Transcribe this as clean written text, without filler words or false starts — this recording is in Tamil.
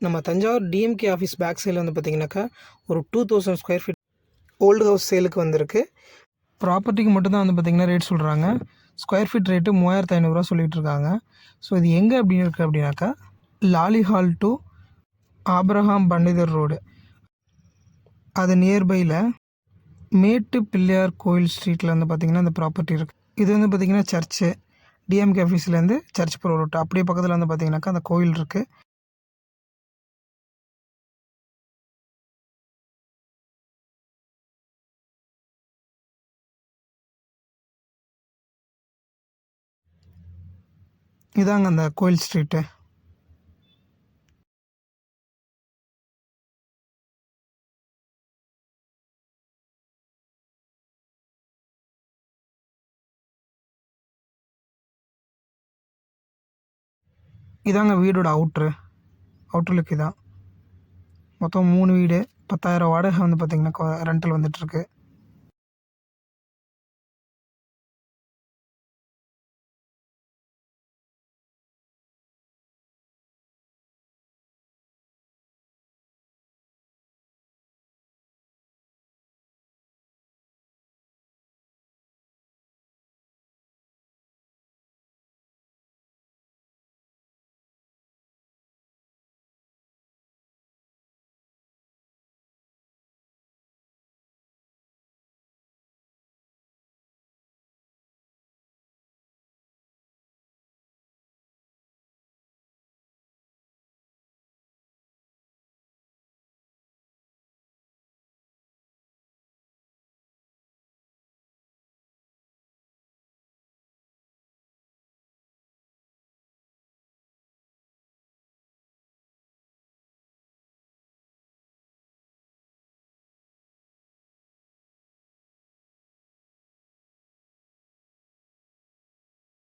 நம்ம தஞ்சாவூர் டிஎம்கே ஆஃபீஸ் பேக் சைடில் வந்து பார்த்திங்கனாக்கா ஒரு 2000 ஸ்கொயர் ஃபீட் ஓல்டு ஹவுஸ் சேலுக்கு வந்திருக்கு. ப்ராப்பர்ட்டிக்கு மட்டும்தான் வந்து பார்த்திங்கன்னா ரேட் சொல்கிறாங்க. ஸ்கொயர் ஃபீட் ரேட்டு 3500 சொல்லிகிட்டு இருக்காங்க. ஸோ இது எங்கே அப்படின்னு இருக்குது அப்படின்னாக்கா லாலி ஹால் டு ஆப்ரஹாம் பண்டிதர் ரோடு, அது நியர்பையில் மேட்டு பிள்ளையார் கோயில் ஸ்ட்ரீட்டில் வந்து பார்த்திங்கன்னா இந்த ப்ராப்பர்ட்டி இருக்குது. இது வந்து பார்த்திங்கன்னா சர்ச்சு, டிஎம்கே ஆஃபீஸ்லேருந்து சர்ச் போகிற ரோட்டு அப்படியே பக்கத்தில் வந்து பார்த்திங்கனாக்கா அந்த கோயில் இருக்குது. இதாங்க அந்த கோயில் ஸ்ட்ரீட்டு. இதாங்க வீடோட அவுட்ரு லுக் இதான். மொத்தம் 3 வீடு, 10,000 வாடகை வந்து பார்த்திங்கன்னா ரெண்டல் வந்துட்டுருக்கு.